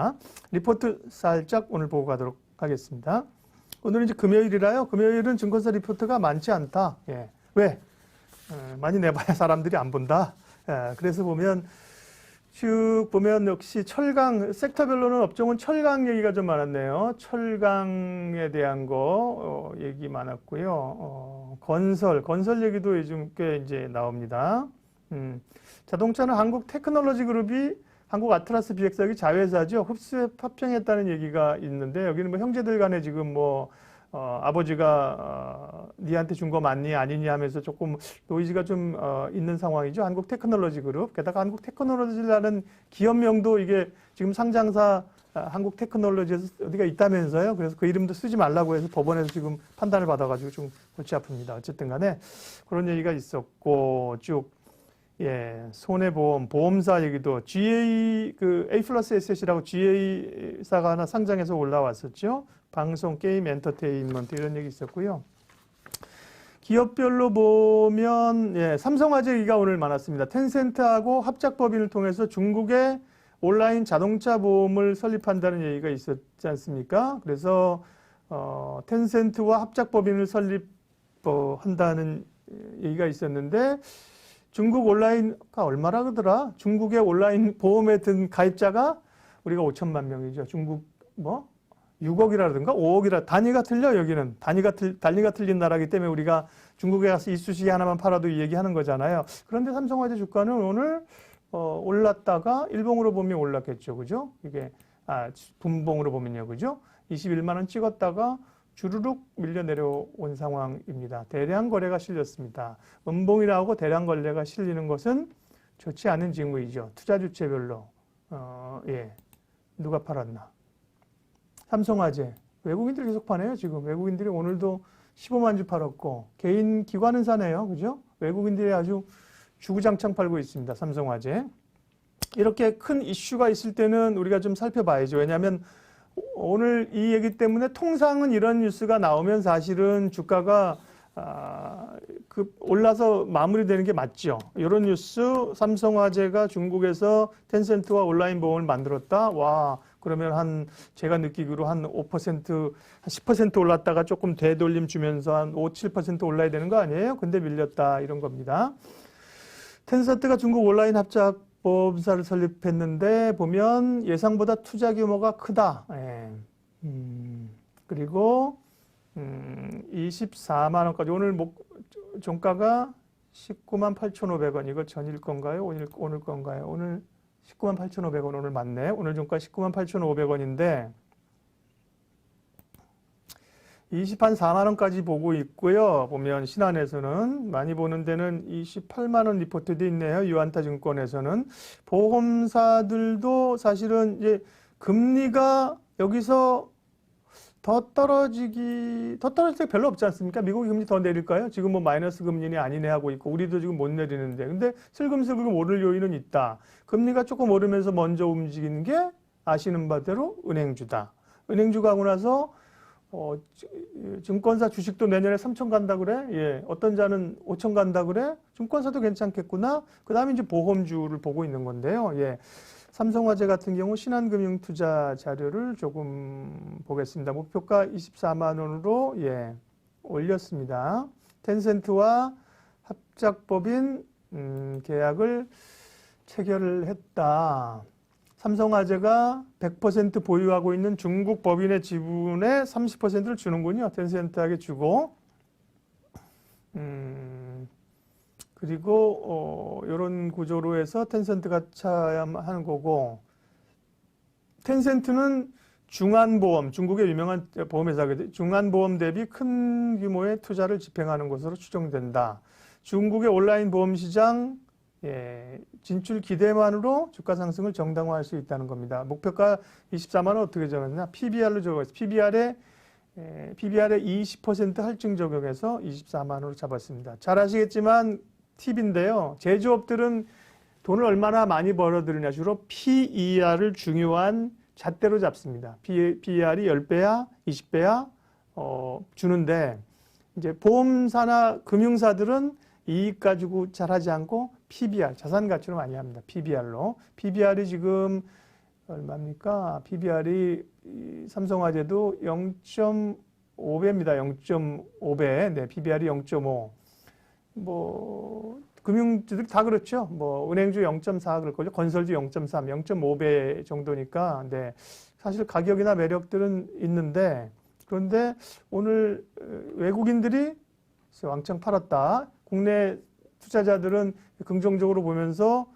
자, 리포트 살짝 오늘 보고 가도록 하겠습니다. 오늘은 이제 금요일이라요. 금요일은 증권사 리포트가 많지 않다. 예. 왜? 많이 내봐야 사람들이 안 본다. 예. 그래서 쭉 보면 역시 철강, 섹터별로는 업종은 철강 얘기가 좀 많았네요. 철강에 대한 거 얘기 많았고요. 건설 얘기도 요즘 꽤 이제 나옵니다. 자동차는 한국 테크놀로지 그룹이 한국 아트라스 비핵사기 자회사죠. 흡수에 합병했다는 얘기가 있는데 여기는 뭐 형제들 간에 지금 아버지가 니한테 준 거 맞니 아니니 하면서 조금 노이즈가 좀 있는 상황이죠. 한국 테크놀로지 그룹. 게다가 한국 테크놀로지라는 기업명도 이게 지금 상장사 한국 테크놀로지에서 어디가 있다면서요. 그래서 그 이름도 쓰지 말라고 해서 법원에서 지금 판단을 받아가지고 좀 골치 아픕니다. 어쨌든 간에 그런 얘기가 있었고 쭉 예, 손해보험, 보험사 얘기도 A 플러스 에셋이라고 GA사가 하나 상장해서 올라왔었죠. 방송, 게임, 엔터테인먼트 이런 얘기 있었고요. 기업별로 보면 예, 삼성화재 얘기가 오늘 많았습니다. 텐센트하고 합작법인을 통해서 중국에 온라인 자동차 보험을 설립한다는 얘기가 있었지 않습니까? 그래서 텐센트와 합작법인을 설립한다는 얘기가 있었는데 중국 온라인가 얼마라 그러더라? 중국의 온라인 보험에 든 가입자가 우리가 5천만 명이죠. 중국 6억이라든가 5억이라 단위가 틀려 여기는 단위가 틀린 나라이기 때문에 우리가 중국에 가서 이쑤시개 하나만 팔아도 이 얘기하는 거잖아요. 그런데 삼성화재 주가는 오늘 올랐다가 일봉으로 보면 올랐겠죠, 그죠? 이게 분봉으로 보면요, 그죠? 21만 원 찍었다가 주르륵 밀려 내려온 상황입니다. 대량 거래가 실렸습니다. 음봉이라고 대량 거래가 실리는 것은 좋지 않은 징후이죠. 투자 주체별로 예, 누가 팔았나? 삼성화재 외국인들이 계속 파네요. 지금 외국인들이 오늘도 15만 주 팔았고 개인 기관은 사네요. 그죠? 외국인들이 아주 주구장창 팔고 있습니다. 삼성화재. 이렇게 큰 이슈가 있을 때는 우리가 좀 살펴봐야죠. 왜냐하면 오늘 이 얘기 때문에 통상은 이런 뉴스가 나오면 사실은 주가가 올라서 마무리되는 게 맞죠. 이런 뉴스 삼성화재가 중국에서 텐센트와 온라인 보험을 만들었다. 와, 그러면 제가 느끼기로 한 5%, 한 10% 올랐다가 조금 되돌림 주면서 한 5, 7% 올라야 되는 거 아니에요? 근데 밀렸다 이런 겁니다. 텐센트가 중국 온라인 합작 보험사를 설립했는데 보면 예상보다 투자 규모가 크다. 예. 그리고 24만 원까지 오늘 종가가 19만 8,500원. 이거 전일 건가요? 오늘 건가요? 오늘 19만 8,500원 오늘 맞네. 오늘 종가 19만 8,500원인데 24만 원까지 보고 있고요. 보면 신한에서는 많이 보는 데는 28만 원 리포트도 있네요. 유안타 증권에서는. 보험사들도 사실은 이제 금리가 여기서 더 떨어질 때 별로 없지 않습니까? 미국이 금리 더 내릴까요? 지금 마이너스 금리는 아니네 하고 있고 우리도 지금 못 내리는데. 근데 슬금슬금 오를 요인은 있다. 금리가 조금 오르면서 먼저 움직이는 게 아시는 바대로 은행주다. 은행주가 하고 나서 증권사 주식도 내년에 3천 간다 그래? 예. 어떤 자는 5천 간다 그래? 증권사도 괜찮겠구나? 그 다음에 이제 보험주를 보고 있는 건데요. 예. 삼성화재 같은 경우 신한금융투자 자료를 조금 보겠습니다. 목표가 24만 원으로 예, 올렸습니다. 텐센트와 합작법인 계약을 체결을 했다. 삼성화재가 100% 보유하고 있는 중국 법인의 지분의 30%를 주는군요. 텐센트에게 주고 그리고 이런 구조로 해서 텐센트가 차야만 하는 거고 텐센트는 중안보험, 중국의 유명한 보험회사거든요. 중안보험 대비 큰 규모의 투자를 집행하는 것으로 추정된다. 중국의 온라인 보험시장 진출 기대만으로 주가 상승을 정당화할 수 있다는 겁니다. 목표가 24만 원 어떻게 정했나? PBR로 적었어요. PBR에 20% 할증 적용해서 24만 원으로 잡았습니다. 잘 아시겠지만 팁인데요. 제조업들은 돈을 얼마나 많이 벌어들이냐 주로 PER을 중요한 잣대로 잡습니다. PER이 10배야, 20배야 주는데 이제 보험사나 금융사들은 이익 가지고 잘하지 않고 PBR, 자산 가치로 많이 합니다. PBR로. PBR이 지금 얼마입니까? PBR이 삼성화재도 0.5배입니다. 0.5배. 네, PBR이 0.5. 뭐 금융주들이 다 그렇죠. 뭐 은행주 0.4 그럴 거죠. 건설주 0.3, 0.5배 정도니까 네. 사실 가격이나 매력들은 있는데 그런데 오늘 외국인들이 왕창 팔았다. 국내 투자자들은 긍정적으로 보면서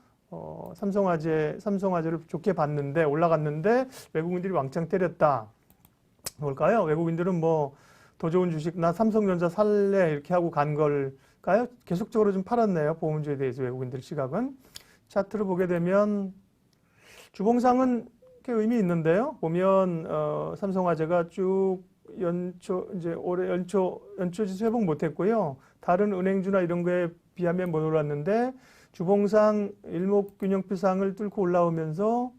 삼성화재를 좋게 봤는데 올라갔는데 외국인들이 왕창 때렸다. 뭘까요? 외국인들은 뭐 더 좋은 주식 나 삼성전자 살래 이렇게 하고 간 걸까요? 계속적으로 좀 팔았네요. 보험주에 대해서 외국인들 시각은. 차트를 보게 되면 주봉상은 꽤 의미 있는데요. 보면 삼성화재가 쭉 연초 이제 올해 연초 지수 회복 못했고요. 다른 은행주나 이런 거에 비하면 못 올랐는데 주봉상 일목균형표상을 뚫고 올라오면서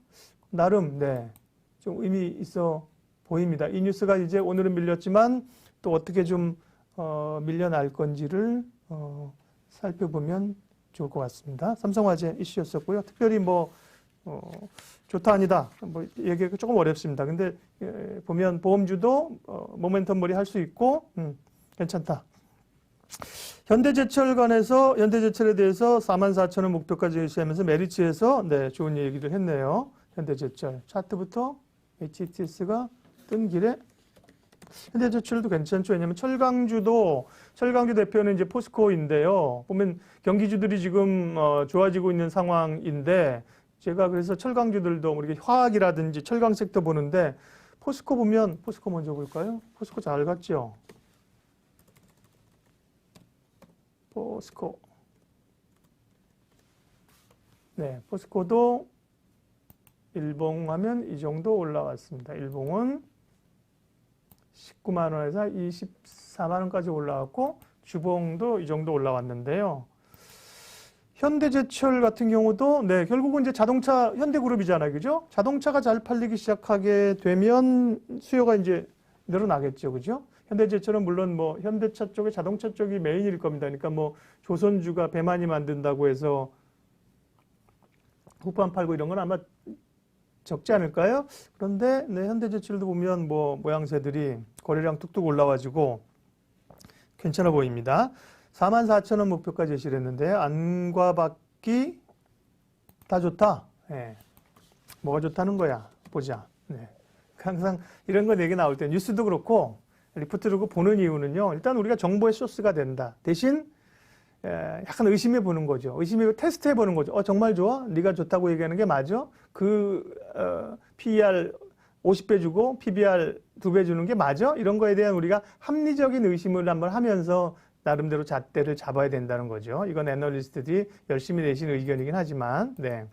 나름 네, 좀 의미 있어 보입니다. 이 뉴스가 이제 오늘은 밀렸지만 또 어떻게 좀 밀려날 건지를 살펴보면 좋을 것 같습니다. 삼성화재 이슈였었고요. 특별히 뭐 좋다 아니다 뭐 얘기가 조금 어렵습니다. 근데 보면 보험주도 모멘텀몰이 할 수 있고 괜찮다. 현대제철에 대해서 44,000원 목표까지 제시하면서 메리츠에서 네, 좋은 얘기를 했네요. 현대제철 차트부터 HTS가 뜬 길에 현대제철도 괜찮죠. 왜냐하면 철강주 대표는 이제 포스코인데요. 보면 경기주들이 지금 좋아지고 있는 상황인데 제가 그래서 철강주들도 우리 화학이라든지 철강 섹터 보는데 포스코 보면 포스코 먼저 볼까요? 포스코 잘 갔죠. 포스코. 네, 포스코도 일봉하면 이 정도 올라갔습니다. 일봉은 19만 원에서 24만 원까지 올라왔고 주봉도 이 정도 올라왔는데요. 현대제철 같은 경우도 네, 결국은 이제 자동차 현대그룹이잖아요. 그죠? 자동차가 잘 팔리기 시작하게 되면 수요가 이제 늘어나겠죠. 그죠? 현대제철은 물론 뭐 현대차 쪽에 자동차 쪽이 메인일 겁니다. 그러니까 뭐 조선주가 배 많이 만든다고 해서 후판 팔고 이런 건 아마 적지 않을까요? 그런데 네, 현대제철도 보면 뭐 모양새들이 거래량 뚝뚝 올라와지고 괜찮아 보입니다. 44,000원 목표까지 제시를 했는데 안과 밖이 다 좋다. 네. 뭐가 좋다는 거야? 보자. 네. 항상 이런 거 얘기 나올 때 뉴스도 그렇고 리포트를 보는 이유는요. 일단 우리가 정보의 소스가 된다. 대신 약간 의심해 보는 거죠. 의심해 테스트해 보는 거죠. 정말 좋아? 네가 좋다고 얘기하는 게 맞아? PER 50배 주고 PBR 2배 주는 게 맞아? 이런 거에 대한 우리가 합리적인 의심을 한번 하면서 나름대로 잣대를 잡아야 된다는 거죠. 이건 애널리스트들이 열심히 내신 의견이긴 하지만 네.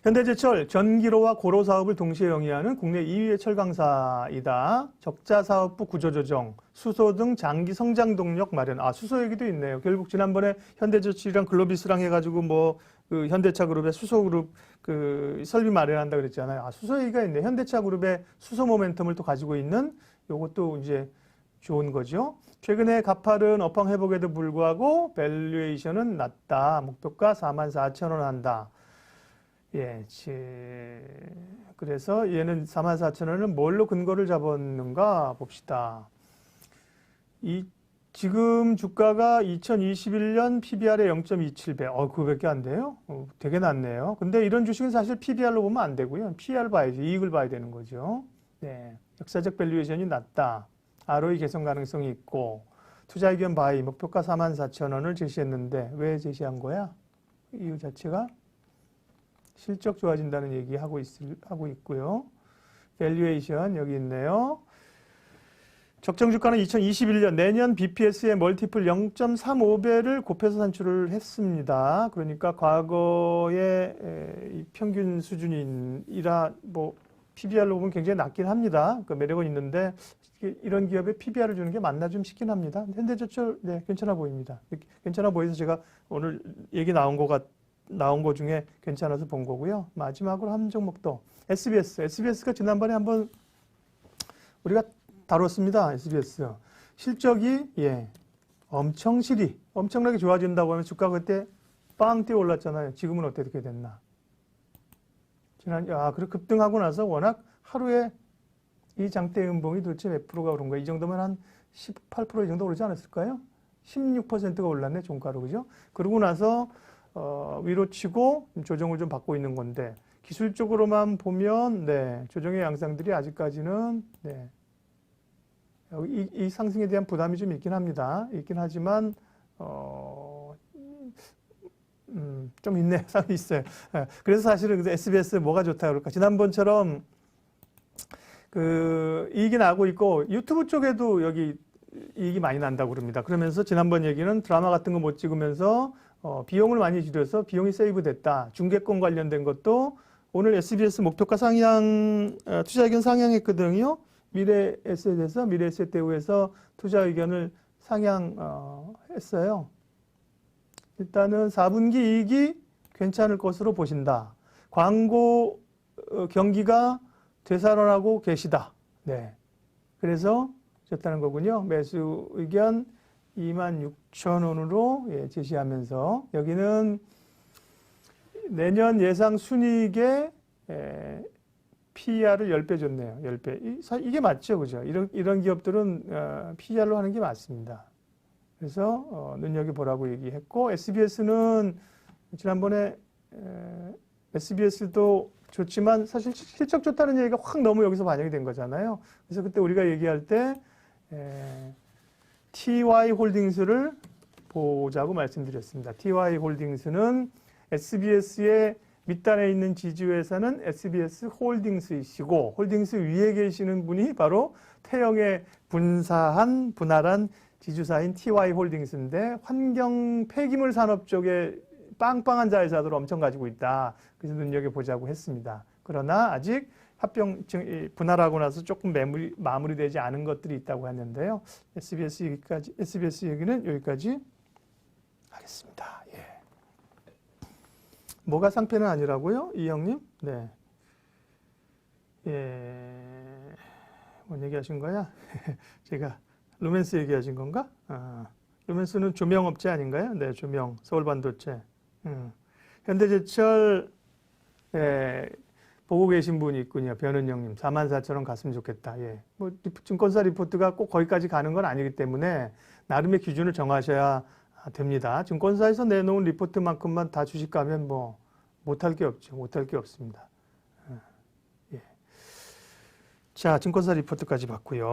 현대제철 전기로와 고로 사업을 동시에 영위하는 국내 2위의 철강사이다. 적자사업부 구조조정, 수소 등 장기 성장 동력 마련. 수소 얘기도 있네요. 결국 지난번에 현대제철이랑 글로비스랑 해가지고 뭐 그 현대차 그룹의 수소 그룹 그 설비 마련한다 그랬잖아요. 수소 얘기가 있네. 현대차 그룹의 수소 모멘텀을 또 가지고 있는 요것도 이제 좋은 거죠. 최근에 가파른 업황 회복에도 불구하고 밸류에이션은 낮다. 목표가 44,000원 한다. 예, 그래서 얘는 44,000원은 뭘로 근거를 잡았는가 봅시다. 지금 주가가 2021년 PBR의 0.27배. 그거밖에 안 돼요? 되게 낮네요. 근데 이런 주식은 사실 PBR로 보면 안 되고요. PER 봐야지. 이익을 봐야 되는 거죠. 네, 역사적 밸류에이션이 낮다. ROE 개선 가능성이 있고 투자 의견 바이 목표가 44,000원을 제시했는데 왜 제시한 거야? 이유 자체가 실적 좋아진다는 얘기 하고 있고요. 밸류에이션 여기 있네요. 적정 주가는 2021년 내년 BPS의 멀티플 0.35배를 곱해서 산출을 했습니다. 그러니까 과거의 평균 수준이라 뭐 PBR로 보면 굉장히 낮긴 합니다. 그 매력은 있는데 이런 기업에 PBR을 주는 게 맞나 좀 싶긴 합니다. 현대제철 네, 괜찮아 보입니다. 괜찮아 보여서 제가 오늘 얘기 나온 거 중에 괜찮아서 본 거고요. 마지막으로 한 종목 더 SBS가 지난번에 한번 우리가 다뤘습니다. SBS 실적이 엄청나게 좋아진다고 하면 주가 그때 빵 뛰어 올랐잖아요. 지금은 어떻게 됐나? 그리고 급등하고 나서 워낙 하루에 이 장대 음봉이 도대체 몇 프로가 오른 거야? 이 정도면 한 18% 이 정도 오르지 않았을까요? 16%가 올랐네, 종가로. 그죠? 그러고 나서, 위로 치고 조정을 좀 받고 있는 건데, 기술적으로만 보면, 네, 조정의 양상들이 아직까지는, 네, 이 상승에 대한 부담이 좀 있긴 합니다. 있긴 하지만, 좀 있네, 상이 있어요. 그래서 사실은 SBS 뭐가 좋다 그럴까? 지난번처럼 이익이 나고 있고 유튜브 쪽에도 여기 이익이 많이 난다고 그럽니다. 그러면서 지난번 얘기는 드라마 같은 거 못 찍으면서 비용을 많이 줄여서 비용이 세이브 됐다. 중개권 관련된 것도 오늘 SBS 목표가 상향, 투자 의견 상향했거든요. 미래에셋에서, 미래에셋대우에서 투자 의견을 상향했어요. 일단은 4분기 이익이 괜찮을 것으로 보신다. 광고 경기가 되살아나고 계시다. 네. 그래서 좋다는 거군요. 매수 의견 26,000원으로 예, 제시하면서 여기는 내년 예상 순이익의 PER을 10배 줬네요. 10배. 이게 맞죠. 그죠? 이런 기업들은 PER로 하는 게 맞습니다. 그래서 눈여겨보라고 얘기했고 SBS는 지난번에 SBS도 좋지만 사실 실적 좋다는 얘기가 확 너무 여기서 반영이 된 거잖아요. 그래서 그때 우리가 얘기할 때 TY홀딩스를 보자고 말씀드렸습니다. TY홀딩스는 SBS의 밑단에 있는 지주회사는 SBS 홀딩스이시고 홀딩스 위에 계시는 분이 바로 태영에 분할한 지주사인 TY홀딩스인데 환경 폐기물 산업 쪽에 빵빵한 자회사들을 엄청 가지고 있다. 그래서 눈여겨보자고 했습니다. 그러나 아직 분할하고 나서 조금 마무리되지 않은 것들이 있다고 했는데요. SBS 얘기는 여기까지 하겠습니다. 예. 뭐가 상패는 아니라고요? 이형님? 네. 예. 뭔 얘기 하신 거야? 제가 루멘스 얘기하신 건가? 루멘스는 조명업체 아닌가요? 네, 조명, 서울반도체. 현대제철, 예, 보고 계신 분이 있군요. 변은영님, 44,000원 갔으면 좋겠다. 예. 뭐, 증권사 리포트가 꼭 거기까지 가는 건 아니기 때문에, 나름의 기준을 정하셔야 됩니다. 증권사에서 내놓은 리포트만큼만 다 주식 가면 뭐, 못할 게 없죠. 못할 게 없습니다. 예. 자, 증권사 리포트까지 봤고요.